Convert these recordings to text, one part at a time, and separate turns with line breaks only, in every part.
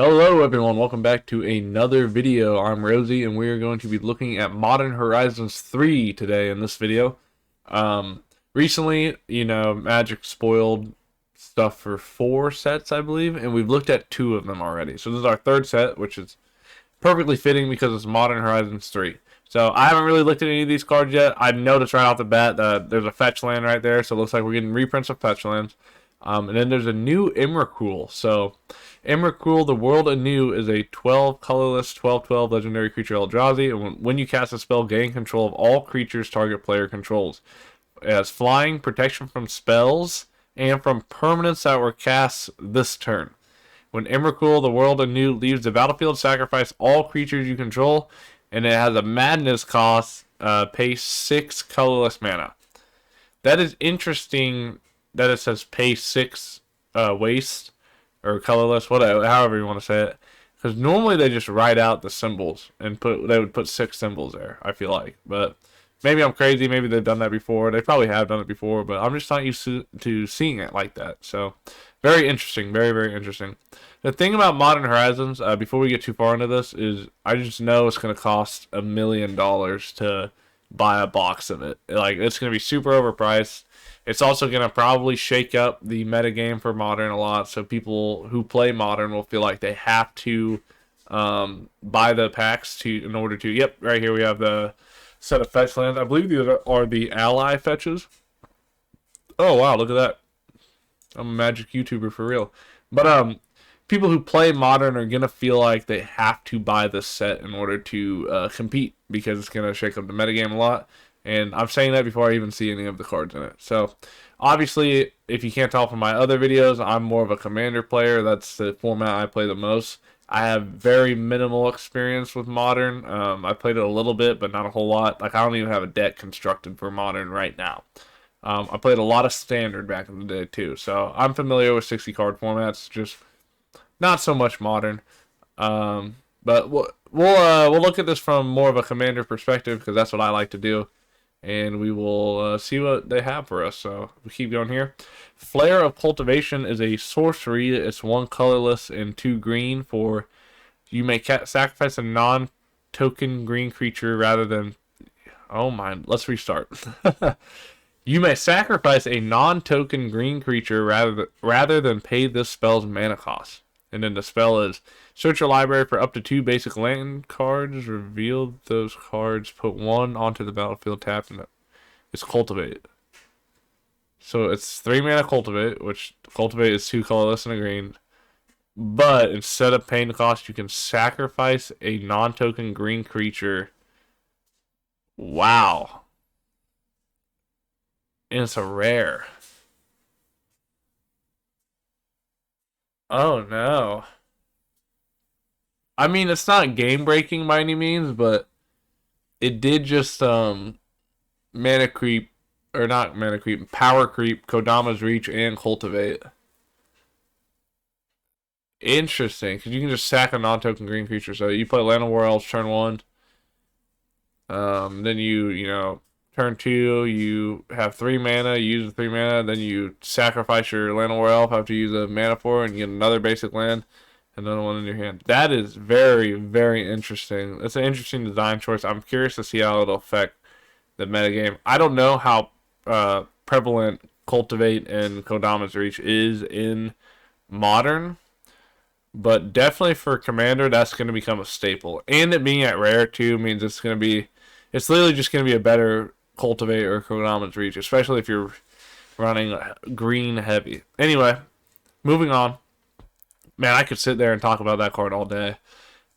Hello everyone, welcome back to another video. I'm Rosie and we are going to be looking at Modern Horizons 3 today in this video. Recently, Magic spoiled stuff for 4 sets, I believe, and we've looked at 2 of them already. So this is our 3rd set, which is perfectly fitting because it's Modern Horizons 3. So I haven't really looked at any of these cards yet. I noticed right off the bat that there's a fetch land right there, so it looks like we're getting reprints of fetch lands. And then there's a new Emrakul. So Emrakul, the World Anew, is a 12 colorless 12/12 legendary creature Eldrazi, and when you cast a spell, gain control of all creatures target player controls. It has flying, protection from spells, and from permanents that were cast this turn. When Emrakul, the World Anew, leaves the battlefield, sacrifice all creatures you control, and it has a madness cost, pay 6 colorless mana. That is interesting that it says pay 6 waste, or colorless, whatever, however you want to say it. Because normally they just write out the symbols and they would put 6 symbols there, I feel like. But maybe I'm crazy, maybe they've done that before. They probably have done it before, but I'm just not used to seeing it like that. So, very interesting, very, very interesting. The thing about Modern Horizons, before we get too far into this, is I just know it's going to cost $1 million to buy a box of it. Like, it's going to be super overpriced. It's also going to probably shake up the metagame for Modern a lot, so people who play Modern will feel like they have to buy the packs in order to... Yep, right here we have the set of fetch lands. I believe these are the ally fetches. Oh, wow, look at that. I'm a Magic YouTuber for real. But people who play Modern are going to feel like they have to buy this set in order to compete, because it's going to shake up the metagame a lot. And I'm saying that before I even see any of the cards in it. So, obviously, if you can't tell from my other videos, I'm more of a Commander player. That's the format I play the most. I have very minimal experience with Modern. I played it a little bit, but not a whole lot. Like, I don't even have a deck constructed for Modern right now. I played a lot of Standard back in the day, too. So, I'm familiar with 60-card formats, just not so much Modern. But we'll look at this from more of a Commander perspective, because that's what I like to do. And we will see what they have for us. So we keep going here. Flare of Cultivation is a sorcery. It's 1 colorless and 2 green for... You may sacrifice a non-token green creature rather than... Oh my, let's restart. You may sacrifice a non-token green creature rather than pay this spell's mana cost. And then the spell is search your library for up to 2 basic land cards, reveal those cards, put 1 onto the battlefield tapped, and it's Cultivate. So it's 3 mana Cultivate, which Cultivate is 2 colorless and a green. But instead of paying the cost, you can sacrifice a non-token green creature. Wow. And it's a rare. Oh no. I mean, it's not game breaking by any means, but it did just mana creep, or not mana creep, power creep Kodama's Reach and Cultivate. Interesting, because you can just sack a non-token green creature. So you play Land of War Elves turn 1. Then turn 2, you have 3 mana, you use the 3 mana, then you sacrifice your Land of War Elf after you use a mana for it, and you get another basic land. Another one in your hand. That is very, very interesting. That's an interesting design choice. I'm curious to see how it'll affect the metagame. I don't know how prevalent Cultivate and Kodama's Reach is in Modern, but definitely for Commander, that's going to become a staple. And it being at rare, too, means it's literally just going to be a better Cultivate or Kodama's Reach, especially if you're running green heavy. Anyway, moving on. Man, I could sit there and talk about that card all day.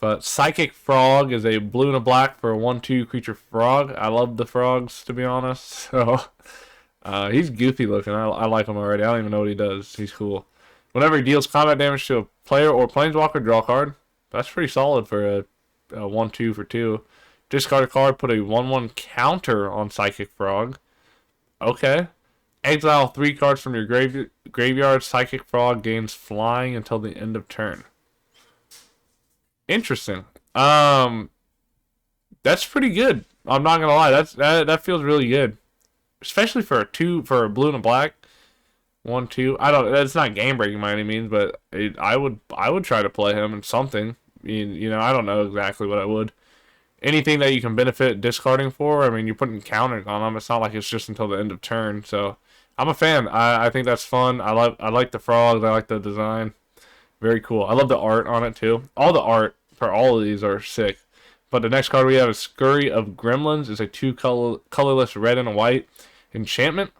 But Psychic Frog is a blue and a black for a 1/2 creature frog. I love the frogs, to be honest. So he's goofy looking. I like him already. I don't even know what he does. He's cool. Whenever he deals combat damage to a player or planeswalker, draw a card. That's pretty solid for a 1/2 for 2. Discard a card, put a 1/1 counter on Psychic Frog. Okay. Exile 3 cards from your graveyard. Psychic Frog gains flying until the end of turn. Interesting. That's pretty good. I'm not gonna lie. That feels really good, especially for a blue and a black. 1, 2. I don't. It's not game breaking by any means, but I would try to play him in something. I don't know exactly what I would. Anything that you can benefit discarding for. I mean, you're putting counters on them. It's not like it's just until the end of turn. So I'm a fan. I think that's fun. I like the frogs. I like the design. Very cool. I love the art on it too. All the art for all of these are sick. But the next card we have is Scurry of Gremlins. It's a colorless red and a white enchantment.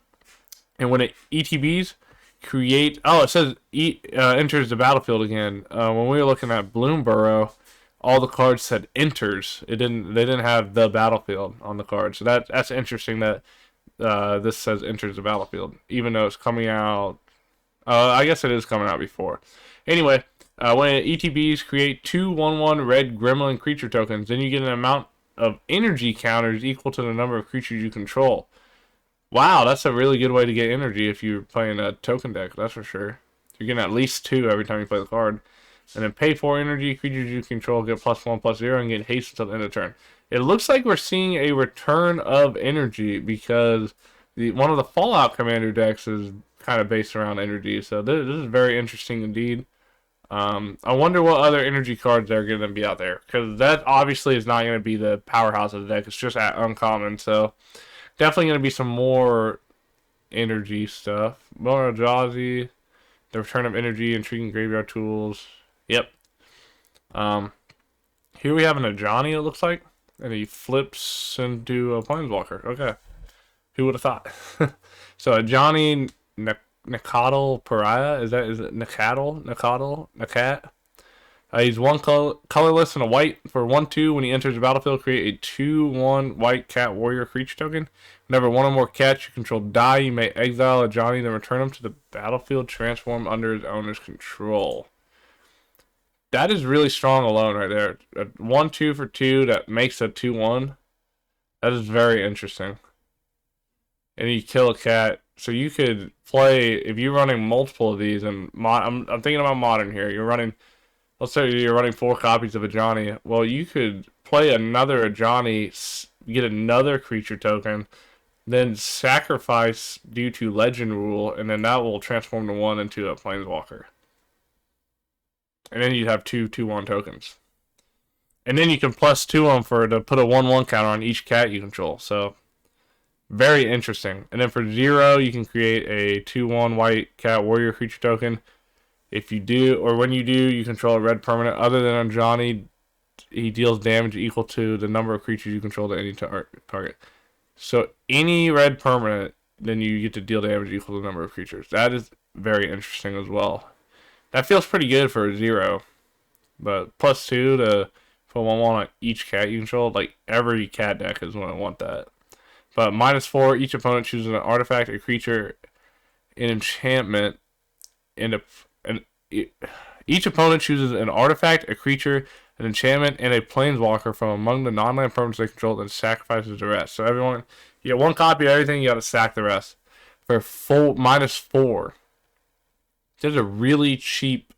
And when it ETBs, create. Oh, it says enters the battlefield again. When we were looking at Bloomburrow, all the cards said enters. It didn't. They didn't have the battlefield on the card. So that's interesting that this says enters the battlefield, even though it's coming out. I guess it is coming out before. Anyway, when ETBs create 2/1/1 red gremlin creature tokens, then you get an amount of energy counters equal to the number of creatures you control. Wow, that's a really good way to get energy if you're playing a token deck, that's for sure. You're getting at least 2 every time you play the card. And then pay 4 energy, creatures you control get +1/+0 and get haste until the end of turn. It looks like we're seeing a return of energy because one of the Fallout Commander decks is kind of based around energy. So this is very interesting indeed. I wonder what other energy cards are going to be out there, because that obviously is not going to be the powerhouse of the deck. It's just at uncommon, so definitely going to be some more energy stuff. More Eldrazi, the return of energy, intriguing graveyard tools. Yep. Here we have an Ajani, it looks like, and he flips into a Planeswalker. Okay. Who would have thought? So Ajani Nakatl Pariah, is it Nakat? He's one colorless and a white for 1/2. When he enters the battlefield, create a 2/1 white cat warrior creature token. Whenever one or more cats you control die, you may exile a Johnny, then return him to the battlefield, transform under his owner's control. That is really strong alone right there. A 1/2 for 2 that makes a 2/1. That is very interesting. And you kill a cat. So you could play, if you're running multiple of these, and I'm thinking about modern here. You're running, let's say you're running 4 copies of Ajani. Well, you could play another Ajani, get another creature token, then sacrifice due to legend rule, and then that will transform the 1 into a Planeswalker. And then you'd have 2/1 tokens. And then you can +2 them to put a 1/1 counter on each cat you control. So very interesting. And then for 0, you can create a 2/1 white cat warrior creature token. If you do, or when you do, you control a red permanent. Other than on Johnny, he deals damage equal to the number of creatures you control to any target. So any red permanent, then you get to deal damage equal to the number of creatures. That is very interesting as well. That feels pretty good for a 0. But +2 to put 1/1 on each cat you control. Like every cat deck is going to want that. But -4, each opponent chooses an artifact, a creature, an enchantment, each opponent chooses an artifact, a creature, an enchantment, and a planeswalker from among the non-land permanents they control, and sacrifices the rest. So everyone, you get 1 copy of everything, you got to stack the rest for full -4. There's a really cheap.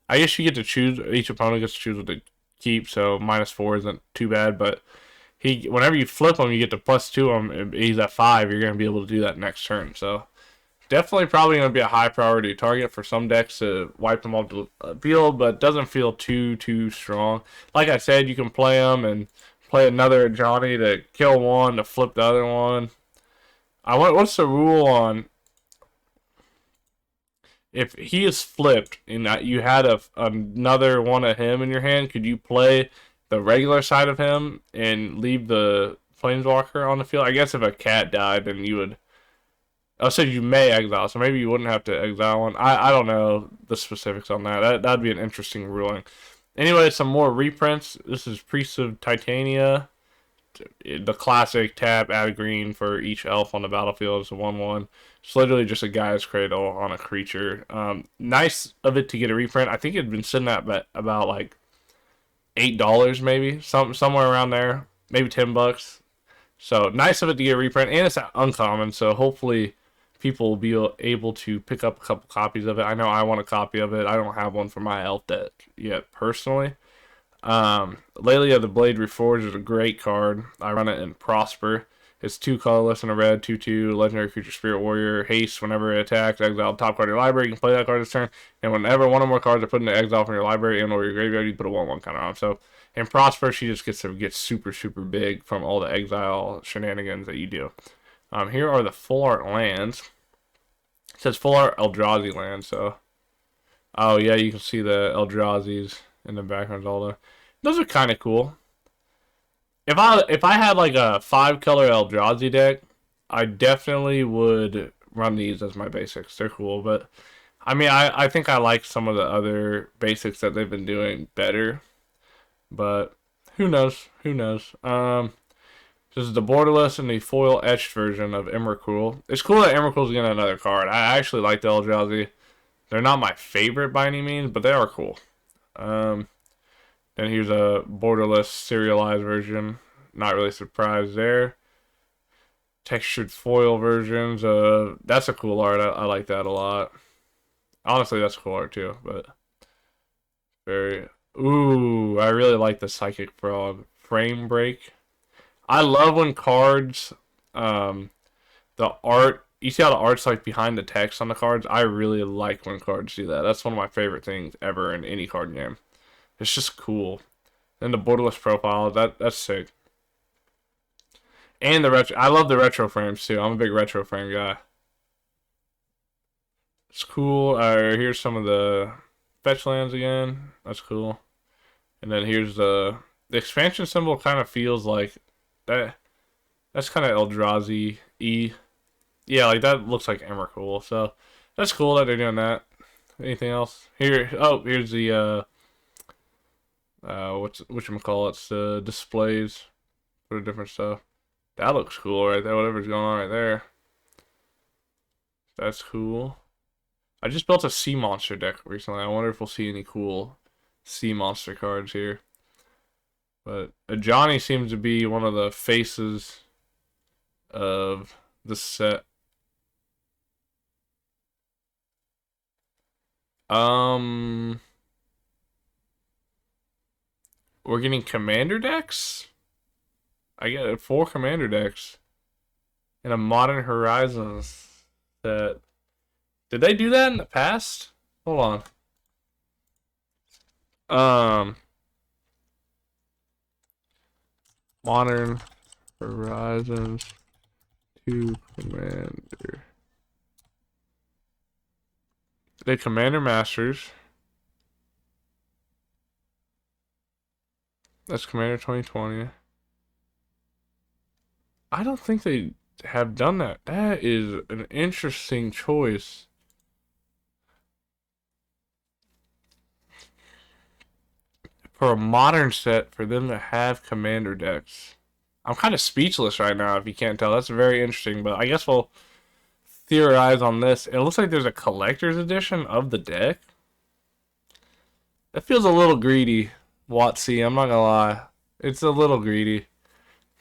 I guess you get to choose. Each opponent gets to choose what to keep, so -4 isn't too bad, but. Whenever you flip him, you get to +2 him. He's at 5. You're going to be able to do that next turn. So definitely probably going to be a high priority target for some decks to wipe them off the field, but doesn't feel too strong. Like I said, you can play him and play another Johnny to kill one to flip the other one. What's the rule on if he is flipped and you had another one of him in your hand? Could you play the regular side of him and leave the Planeswalker on the field? I guess if a cat died, then you would. I said you may exile, so maybe you wouldn't have to exile one. I don't know the specifics on that. That'd be an interesting ruling. Anyway, some more reprints. This is Priest of Titania. The classic tap, add a green for each elf on the battlefield. It's a 1/1. It's literally just a guy's cradle on a creature. Nice of it to get a reprint. I think it had been sitting at about like $8 maybe, somewhere around there, maybe $10. So nice of it to get a reprint, and it's uncommon. So hopefully people will be able to pick up a couple copies of it. I know I want a copy of it. I don't have one for my elf deck yet personally. Lately, the Blade Reforged is a great card. I run it in Prosper. It's 2 colorless and a red, 2/2, legendary creature, Spirit Warrior, haste. Whenever it attacks, exile the top card of your library. You can play that card this turn, and whenever one or more cards are put into exile from your library and or your graveyard, you put a 1/1 counter on. So in Prosper, she just gets to get super big from all the exile shenanigans that you do. Here are the full art lands. It says full art Eldrazi land, so oh yeah, you can see the Eldrazi's in the background. Those are kind of cool. If I had like a 5-color Eldrazi deck, I definitely would run these as my basics. They're cool, but I mean, I think I like some of the other basics that they've been doing better. But who knows? Who knows? This is the borderless and the foil etched version of Emrakul. It's cool that Emrakul's getting another card. I actually like the Eldrazi. They're not my favorite by any means, but they are cool. Then here's a borderless serialized version. Not really surprised there. Textured foil versions. That's a cool art. I like that a lot. Honestly, that's cool art too. But very. Ooh, I really like the Psychic Frog frame break. I love when cards, the art. You see how the art's like behind the text on the cards? I really like when cards do that. That's one of my favorite things ever in any card game. It's just cool. And the borderless profile, that's sick. And the retro, I love the retro frames too. I'm a big retro frame guy. It's cool. Here's some of the fetch lands again. That's cool. And then here's the expansion symbol. Kind of feels like that. That's kind of Eldrazi-y. Yeah, like that looks like Emrakul. So that's cool that they're doing that. Anything else? Here, oh, here's the whatchamacallits, the displays for the different stuff. That looks cool right there, whatever's going on right there. That's cool. I just built a sea monster deck recently. I wonder if we'll see any cool sea monster cards here. But Johnny seems to be one of the faces of the set. We're getting commander decks? I get 4 commander decks in a Modern Horizons set. Did they do that in the past? Hold on. Modern Horizons 2 Commander. They Commander Masters. That's Commander 2020. I don't think they have done that. That is an interesting choice. For a modern set, for them to have commander decks. I'm kind of speechless right now, if you can't tell. That's very interesting, but I guess we'll theorize on this. It looks like there's a collector's edition of the deck. That feels a little greedy, Watsy. I'm not gonna lie. It's a little greedy.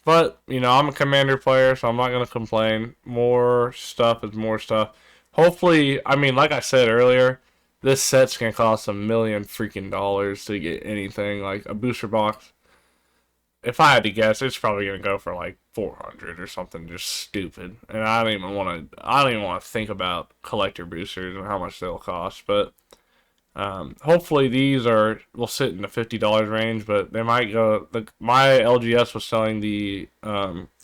But, you know, I'm a commander player, so I'm not gonna complain. More stuff is more stuff. Hopefully, I mean, like I said earlier, this set's gonna cost $1 million freaking dollars to get anything. Like a booster box. If I had to guess, it's probably gonna go for like 400 or something just stupid. And I don't even want to think about collector boosters and how much they'll cost. But hopefully these will sit in the $50 range. But they might go. My LGS was selling the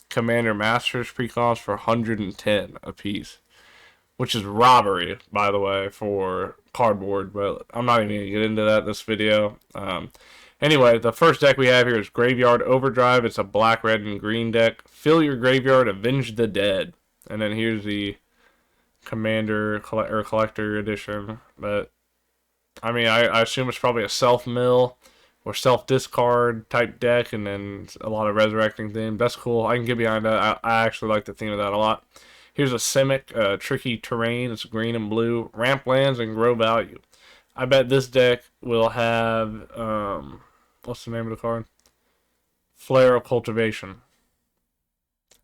Commander Masters pre-cons for 110 a piece, which is robbery, by the way, for cardboard. But I'm not even gonna get into that this video. Anyway, the first deck we have here is Graveyard Overdrive. It's a black, red, and green deck. Fill your graveyard, avenge the dead. And then here's the Commander or Collector edition. But I mean, I assume it's probably a self-mill or self-discard type deck, and then a lot of resurrecting theme. That's cool. I can get behind that. I actually like the theme of that a lot. Here's a Simic, tricky terrain. It's green and blue. Ramp lands and grow value. I bet this deck will have, what's the name of the card? Flare of Cultivation.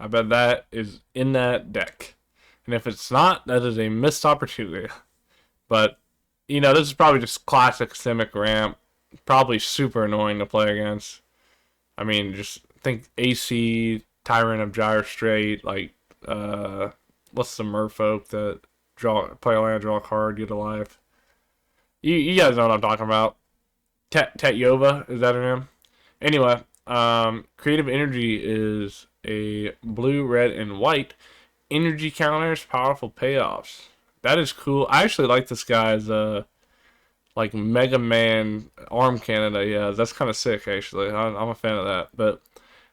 I bet that is in that deck. And if it's not, that is a missed opportunity. But, you know, this is probably just classic Simic ramp. Probably super annoying to play against. I mean, just think AC Tyrant of Gyre Strait, like what's the merfolk that play a land, draw a card, get a life. You guys know what I'm talking about. Tatyova, is that her name? Anyway, Creative Energy is a blue, red, and white. Energy counters, powerful payoffs. That is cool. I actually like this guy's like Mega Man arm cannon that he has. That's kind of sick, actually. I'm a fan of that. But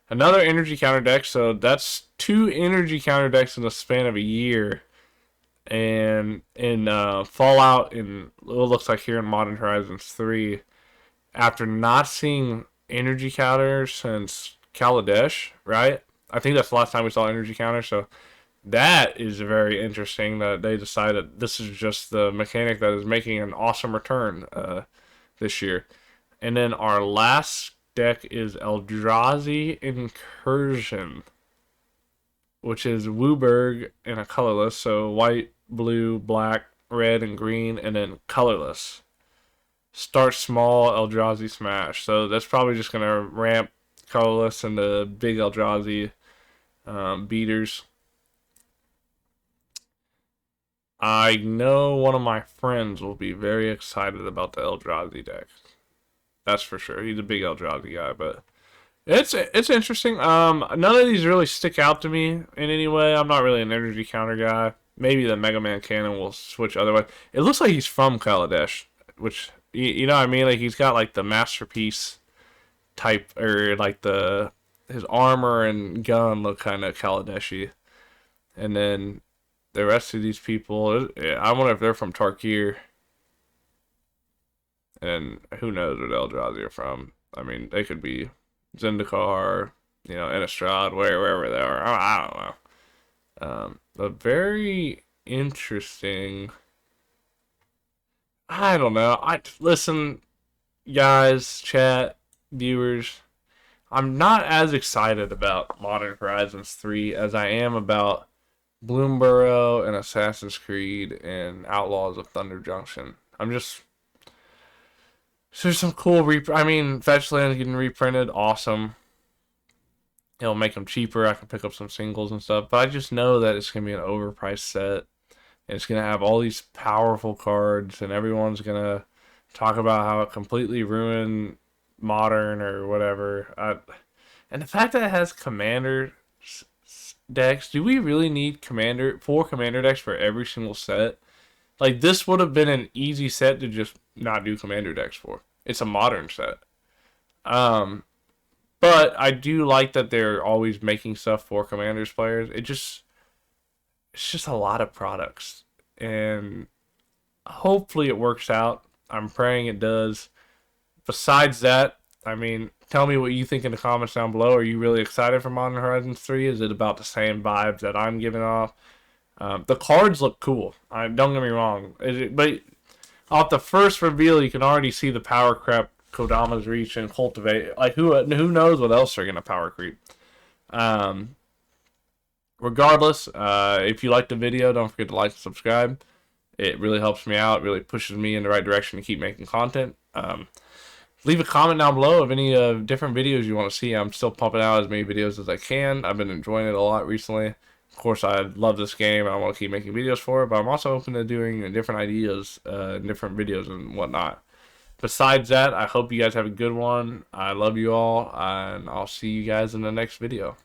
another energy counter deck. So that's 2 energy counter decks in the span of a year. And in Fallout, in it looks like here in Modern Horizons 3, after not seeing energy counters since Kaladesh, right? I think that's the last time we saw energy counters. So that is very interesting that they decided this is just the mechanic that is making an awesome return this year. And then our last deck is Eldrazi Incursion, which is Wooburg in a colorless. So white, blue, black, red, and green, and then colorless. Start small, Eldrazi Smash. So that's probably just going to ramp colorless into big Eldrazi beaters. I know one of my friends will be very excited about the Eldrazi deck. That's for sure. He's a big Eldrazi guy, but it's interesting. None of these really stick out to me in any way. I'm not really an energy counter guy. Maybe the Mega Man cannon will switch otherwise. It looks like he's from Kaladesh, which you know what I mean. Like he's got like the masterpiece type, or like his armor and gun look kind of Kaladeshi, and then the rest of these people, I wonder if they're from Tarkir. And who knows what Eldrazi are from. I mean, they could be Zendikar, you know, Innistrad, wherever they are. I don't know. But very interesting. I don't know. Listen, guys, chat, viewers. I'm not as excited about Modern Horizons 3 as I am about Bloomborough and Assassin's Creed and Outlaws of Thunder Junction. There's some cool Fetchlands getting reprinted, awesome. It'll make them cheaper. I can pick up some singles and stuff, but I just know that it's gonna be an overpriced set, and it's gonna have all these powerful cards, and everyone's gonna talk about how it completely ruined Modern or whatever. And the fact that it has Commander decks, do we really need 4 commander decks for every single set? Like, this would have been an easy set to just not do commander decks for. It's a modern set. But I do like that they're always making stuff for commanders players. It's just a lot of products, and hopefully it works out. I'm praying it does. Besides that, I mean, tell me what you think in the comments down below. Are you really excited for Modern Horizons 3? Is it about the same vibes that I'm giving off? The cards look cool. Don't get me wrong. But off the first reveal, you can already see the power creep Kodama's reach and cultivate. Like, who knows what else they're going to power creep. Regardless, if you liked the video, don't forget to like and subscribe. It really helps me out. It really pushes me in the right direction to keep making content. Leave a comment down below of any different videos you want to see. I'm still pumping out as many videos as I can. I've been enjoying it a lot recently. Of course, I love this game, and I want to keep making videos for it, but I'm also open to doing different ideas, different videos and whatnot. Besides that, I hope you guys have a good one. I love you all, and I'll see you guys in the next video.